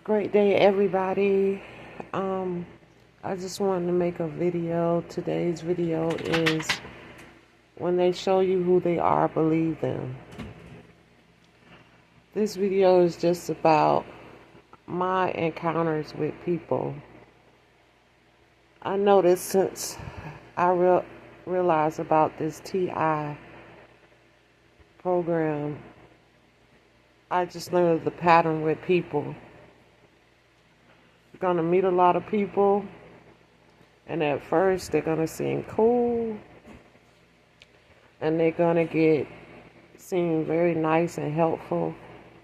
Great day, everybody. Um, I just wanted to make a video. Today's video is when they show you who they are, believe them. This video is just about my encounters with people. I noticed since I realized about this TI program, I just learned the pattern with people. You're going to meet a lot of people, and at first they're going to seem cool, and they're going to seem very nice and helpful,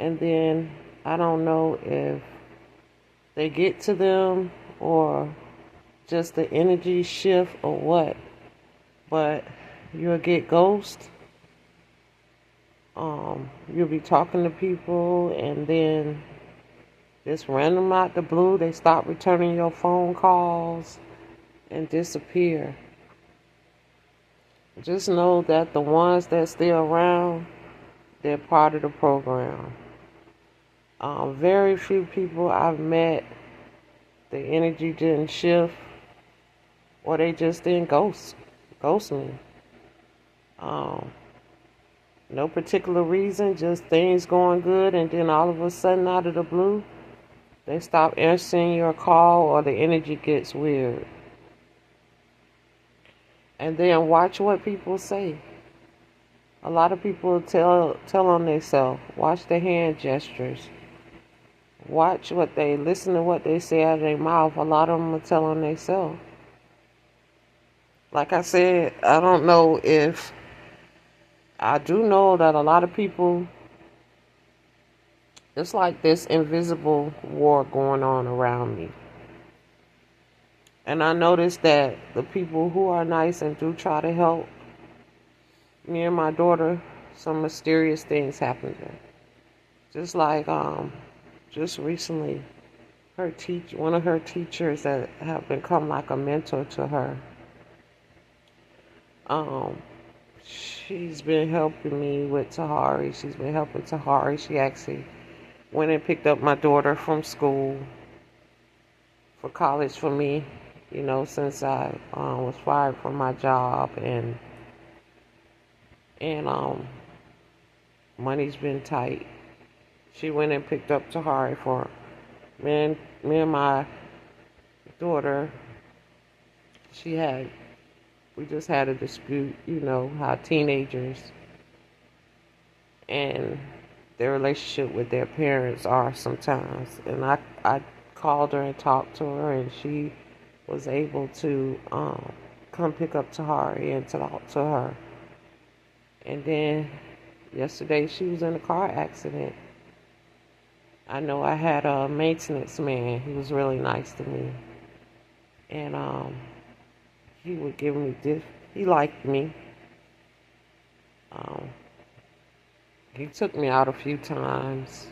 and then I don't know if they get to them or just the energy shift or what, but you'll get ghost. You'll be talking to people, and then just random out the blue, they stop returning your phone calls and disappear. Just know that the ones that still around, they're part of the program. Very few people I've met, the energy didn't shift, or they just didn't ghost me. No particular reason, just things going good, and then all of a sudden, out of the blue, they stop answering your call, or the energy gets weird. And then watch what people say. A lot of people tell on themselves. Watch their hand gestures. Watch listen to what they say out of their mouth. A lot of them will tell on themselves. Like I said, I don't know if I do know that a lot of people, it's like this invisible war going on around me. And I noticed that the people who are nice and do try to help me and my daughter, some mysterious things happen to her. Just like just recently, one of her teachers that have become like a mentor to her. She's been helping me with Tahari. She's been helping Tahari. She actually went and picked up my daughter from school for college for me, since I was fired from my job, and money's been tight. She went and picked up Tahari for me and my daughter. We just had a dispute, how teenagers and their relationship with their parents are sometimes. And I called her and talked to her, and she was able to come pick up Tahari and talk to her. And then yesterday she was in a car accident. I know I had a maintenance man. He was really nice to me. And he would give me he liked me. He took me out a few times.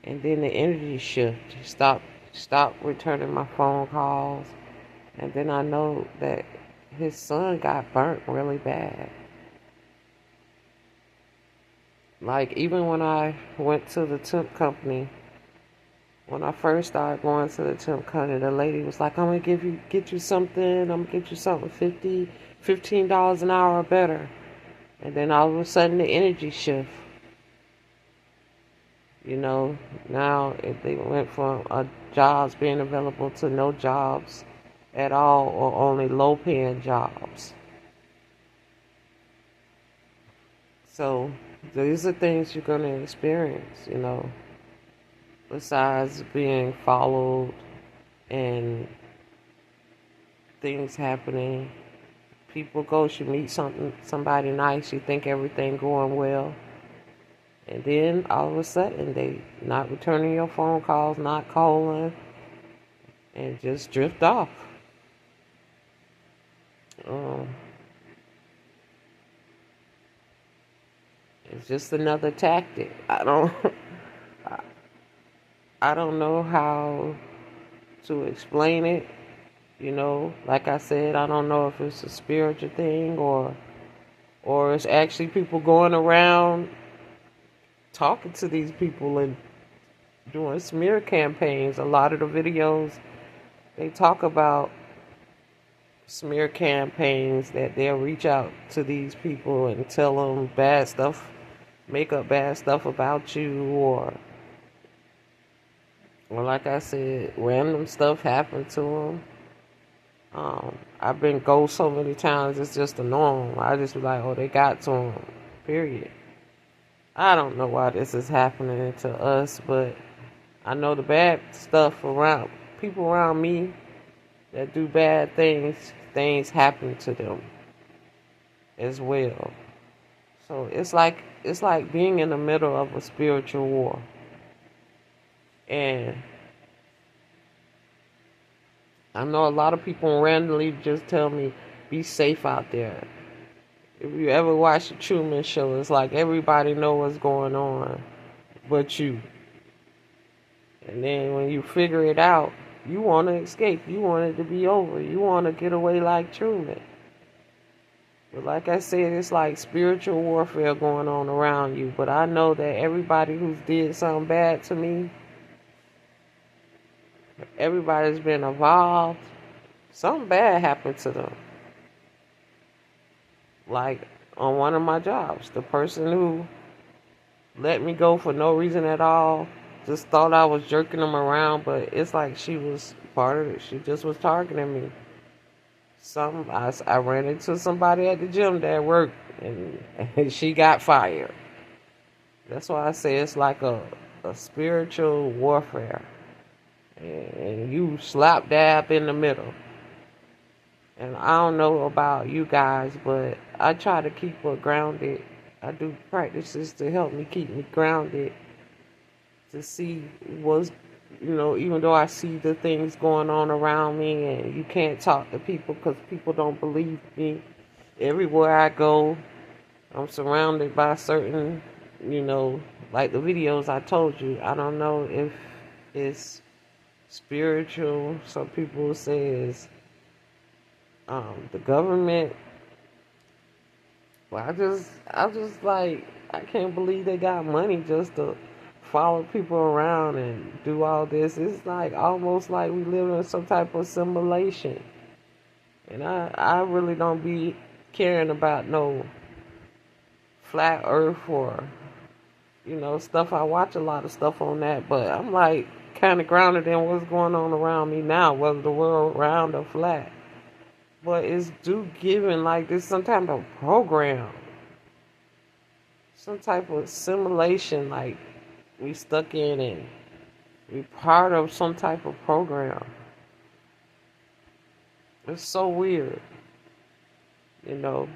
And then the energy shift. He stopped returning my phone calls. And then I know that his son got burnt really bad. Like, even when I went to the temp company, when I first started going to the temp company, the lady was like, I'm going to get you something $15 an hour or better. And then all of a sudden the energy shift. Now they went from jobs being available to no jobs at all, or only low paying jobs. So these are things you're going to experience, besides being followed and things happening. People ghost you, meet somebody nice, you think everything going well, and then all of a sudden they not returning your phone calls, not calling, and just drift off. It's just another tactic. I don't know how to explain it. Like I said, I don't know if it's a spiritual thing or it's actually people going around talking to these people and doing smear campaigns. A lot of the videos they talk about smear campaigns that they'll reach out to these people and tell them bad stuff, make up bad stuff about you, or like I said, random stuff happen to them. I've been ghost so many times, it's just the norm. I just be like, oh, they got to them, period. I don't know why this is happening to us, but I know the bad stuff around people around me that do bad things, things happen to them as well. So it's like being in the middle of a spiritual war. And I know a lot of people randomly just tell me, be safe out there. If you ever watch the Truman Show, it's like everybody know what's going on but you. And then when you figure it out, you want to escape. You want it to be over. You want to get away like Truman. But like I said, it's like spiritual warfare going on around you. But I know that everybody who's did something bad to me, everybody's been involved, something bad happened to them. Like on one of my jobs, the person who let me go for no reason at all, just thought I was jerking them around, but it's like she was part of it. She just was targeting me. I ran into somebody at the gym that worked, and she got fired. That's why I say it's like a spiritual warfare. And you slap dab in the middle. And I don't know about you guys, but I try to keep her grounded. I do practices to help me keep me grounded, to see what's, even though I see the things going on around me and you can't talk to people because people don't believe me. Everywhere I go, I'm surrounded by certain, like the videos I told you. I don't know if it's spiritual. Some people say it's the government. Well, I just like, I can't believe they got money just to follow people around and do all this. It's like almost like we live in some type of simulation. And I really don't be caring about no flat earth or, stuff. I watch a lot of stuff on that, but I'm like kind of grounded in what's going on around me now, whether the world round or flat. But it's due given like this some type of program, some type of simulation, like we stuck in and we part of some type of program. It's so weird, you know.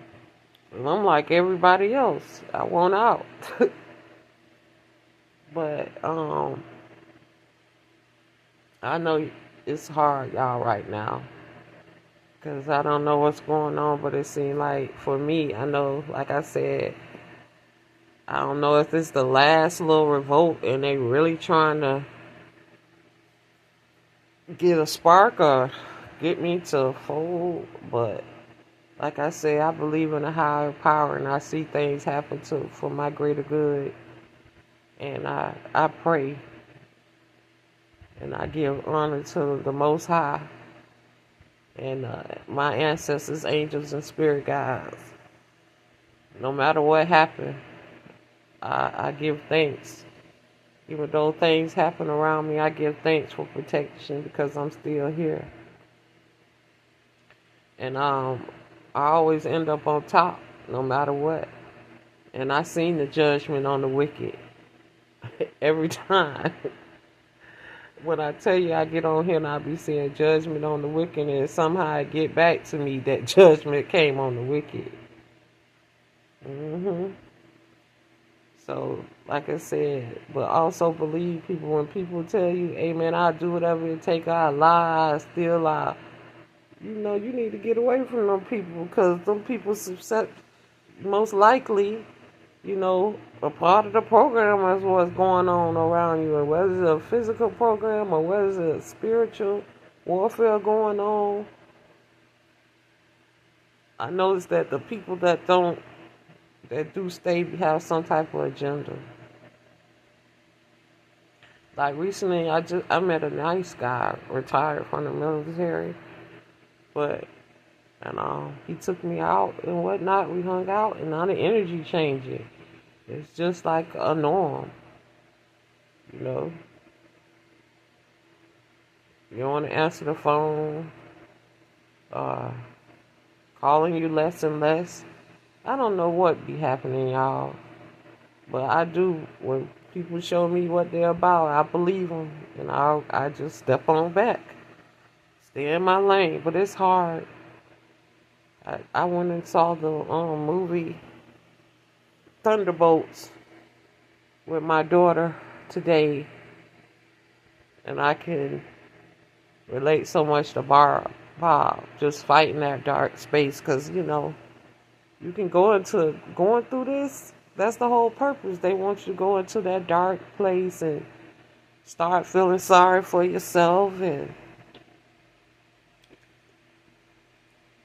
And I'm like everybody else. I want out. But I know it's hard, y'all, right now. Because I don't know what's going on, but it seems like for me, I know, like I said, I don't know if it's the last little revolt and they really trying to get a spark or get me to fold. But like I say, I believe in a higher power and I see things happen for my greater good. And I pray and I give honor to the Most High and my ancestors, angels, and spirit guides. No matter what happened, I give thanks. Even though things happen around me, I give thanks for protection because I'm still here. And I always end up on top, no matter what. And I seen the judgment on the wicked every time. When I tell you I get on here and I be seeing judgment on the wicked, and somehow it get back to me that judgment came on the wicked. So, like I said, but also believe people when people tell you, hey man, I'll do whatever it take, I'll lie, I'll steal, you need to get away from them people because them people most likely, a part of the program is what's going on around you. And whether it's a physical program or whether it's a spiritual warfare going on, I noticed that the people that do stay have some type of agenda. Like recently, I met a nice guy, retired from the military, but and he took me out and whatnot. We hung out, and now the energy changing. It's just like a norm, you know. You don't want to answer the phone, uh, calling you less and less. I don't know what be happening, y'all, but I do. When people show me what they're about, I believe them, and I just step on back, stay in my lane. But it's hard. I went and saw the movie Thunderbolts with my daughter today, and I can relate so much to Bob just fighting that dark space, because you can go into going through this. That's the whole purpose. They want you to go into that dark place and start feeling sorry for yourself and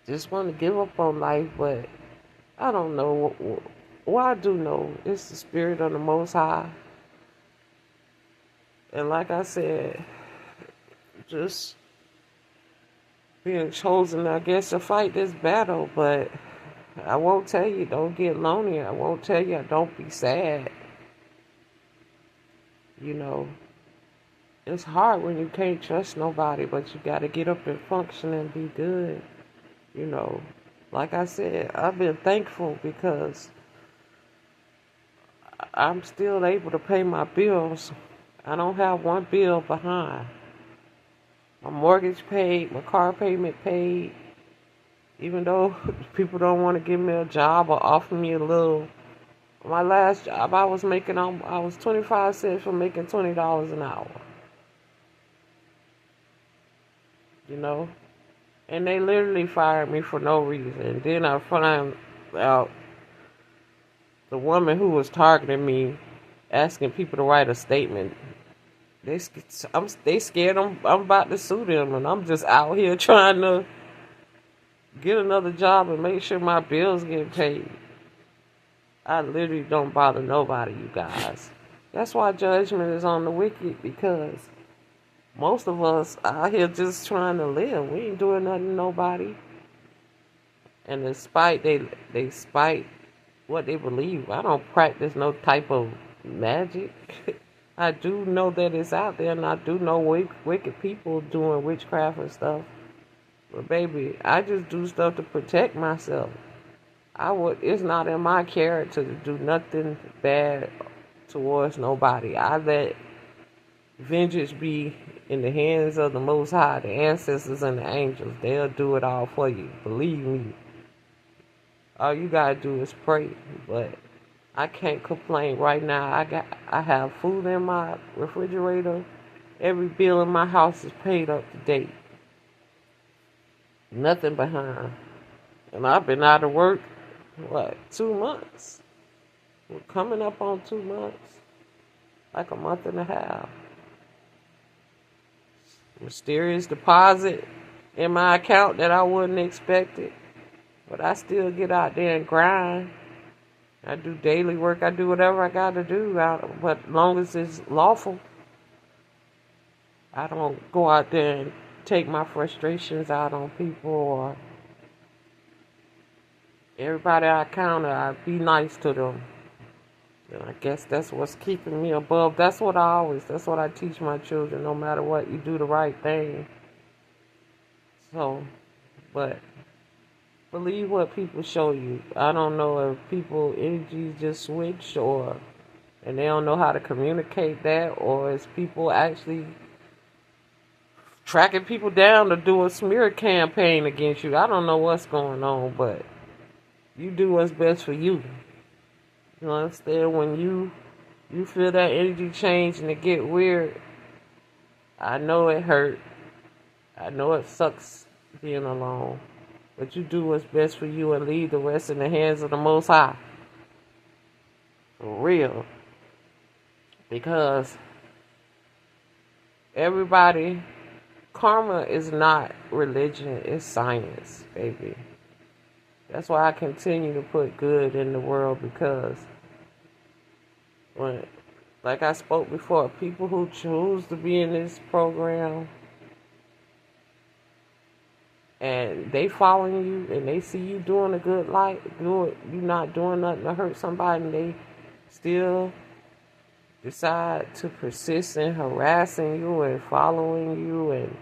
just want to give up on life. But I don't know. What I do know is the spirit of the Most High. And like I said, just being chosen, I guess, to fight this battle. But I won't tell you don't get lonely. I won't tell you don't be sad. You know, it's hard when you can't trust nobody, but you got to get up and function and be good. You know, like I said, I've been thankful because I'm still able to pay my bills. I don't have one bill behind. My mortgage paid, my car payment paid. Even though people don't want to give me a job or offer me a little. My last job, I was 25 cents for making $20 an hour. You know, and they literally fired me for no reason. And then I found out the woman who was targeting me, asking people to write a statement. They scared. I'm about to sue them, and I'm just out here trying to get another job and make sure my bills get paid. I literally don't bother nobody, you guys. That's why judgment is on the wicked, because most of us out here just trying to live. We ain't doing nothing to nobody. And despite despite what they believe, I don't practice no type of magic. I do know that it's out there, and I do know wicked people doing witchcraft and stuff. But baby, I just do stuff to protect myself. It's not in my character to do nothing bad towards nobody. I let vengeance be in the hands of the Most High, the ancestors and the angels. They'll do it all for you. Believe me. All you gotta do is pray. But I can't complain right now. I have food in my refrigerator. Every bill in my house is paid up to date. Nothing behind. And I've been out of work, 2 months? We're coming up on 2 months. Like a month and a half. Mysterious deposit in my account that I wouldn't expect it. But I still get out there and grind. I do daily work. I do whatever I got to do. But as long as it's lawful, I don't go out there and take my frustrations out on people or everybody I encounter. I be nice to them. And I guess that's what's keeping me above. That's what I teach my children. No matter what, you do the right thing. So, but believe what people show you. I don't know if people energies just switch and they don't know how to communicate that, or is people actually tracking people down to do a smear campaign against you. I don't know what's going on, but you do what's best for you. You understand? When you feel that energy change and it get weird, I know it hurt. I know it sucks being alone. But you do what's best for you and leave the rest in the hands of the Most High. For real. Because karma is not religion, it's science, baby. That's why I continue to put good in the world, because when Like I spoke before, people who choose to be in this program and they following you and they see you doing a good life, you not doing nothing to hurt somebody, and they still decide to persist in harassing you and following you and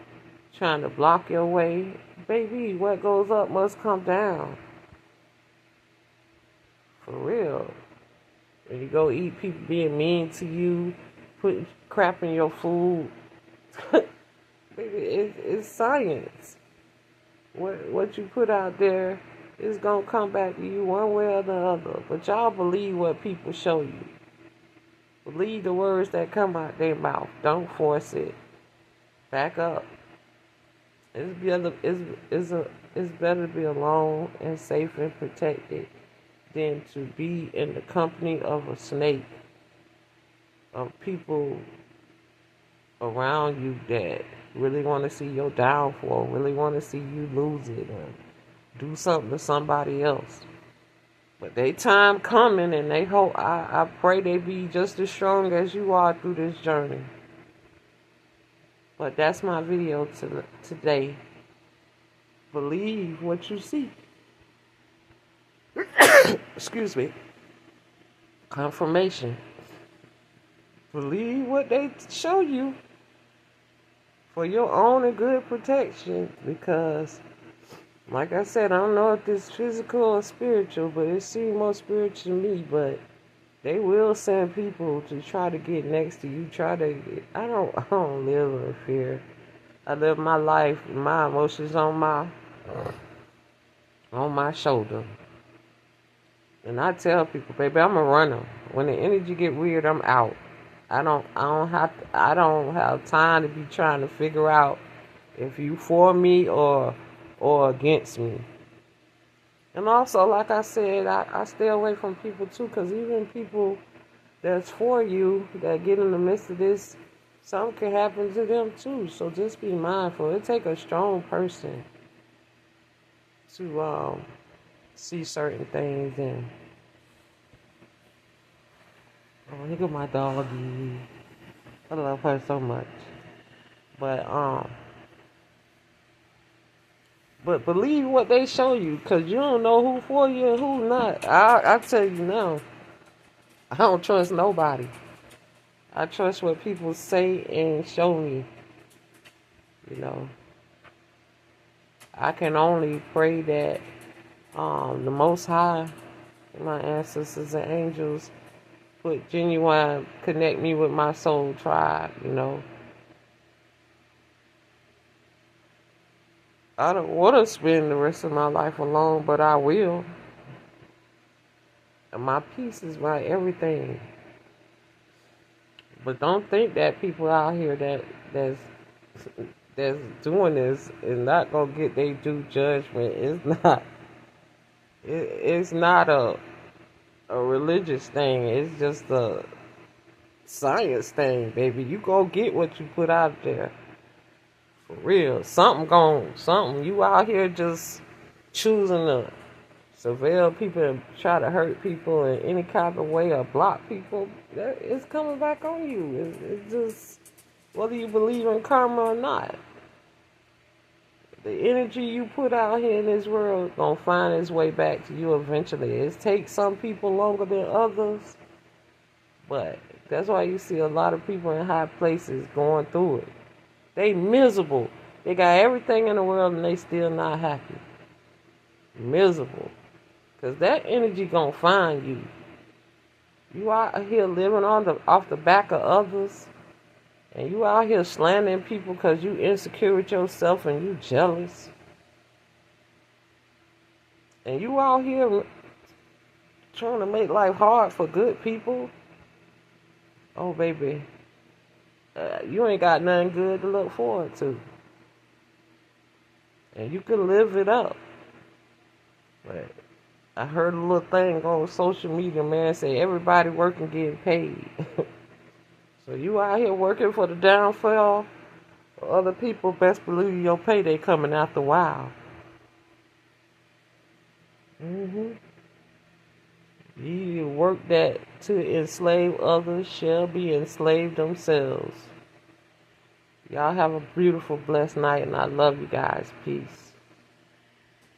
trying to block your way, baby, what goes up must come down. For real. When you go eat, people being mean to you, putting crap in your food, baby, it's science. What you put out there is gonna come back to you one way or the other. But y'all believe what people show you. Believe the words that come out their mouth. Don't force it. Back up. It's better to be alone and safe and protected than to be in the company of a snake, of people around you that really want to see your downfall, really want to see you lose it or do something to somebody else. But they time coming, and they hope, I pray they be just as strong as you are through this journey. But that's my video today. Believe what you see. Excuse me. Confirmation. Believe what they show you for your own and good protection, because like I said, I don't know if it's physical or spiritual, but it seems more spiritual to me. But they will send people to try to get next to you. I don't live in fear. I live my life, my emotions on my shoulder. And I tell people, baby, I'm a runner. When the energy get weird, I'm out. I don't have time to be trying to figure out if you for me or against me. And also, like I said, I stay away from people too, because even people that's for you that get in the midst of this, something can happen to them too. So just be mindful. It take a strong person to see certain things. And look at my doggy. I love her so much. But believe what they show you, because you don't know who for you and who not. I tell you now, I don't trust nobody. I trust what people say and show me. You know, I can only pray that the Most High, my ancestors and angels, connect me with my soul tribe, you know. I don't want to spend the rest of my life alone, but I will. And my peace is my everything. But don't think that people out here that's doing this is not gonna get their due judgment. It's not. It's not a religious thing. It's just a science thing, baby. You gonna get what you put out there. For real. Something. You out here just choosing to surveil people and try to hurt people in any kind of way or block people. It's coming back on you. It's just whether you believe in karma or not. The energy you put out here in this world gonna find its way back to you eventually. It takes some people longer than others, but that's why you see a lot of people in high places going through it. They miserable. They got everything in the world and they still not happy. Miserable. Because that energy gonna find you. You out here living off the back of others. And you out here slandering people because you insecure with yourself and you jealous. And you out here trying to make life hard for good people. Oh, baby. You ain't got nothing good to look forward to. And you can live it up. But I heard a little thing on social media, man, say everybody working getting paid. So you out here working for the downfall for other people, best believe your payday coming after a while. Ye who work that to enslave others shall be enslaved themselves. Y'all have a beautiful, blessed night, and I love you guys. Peace.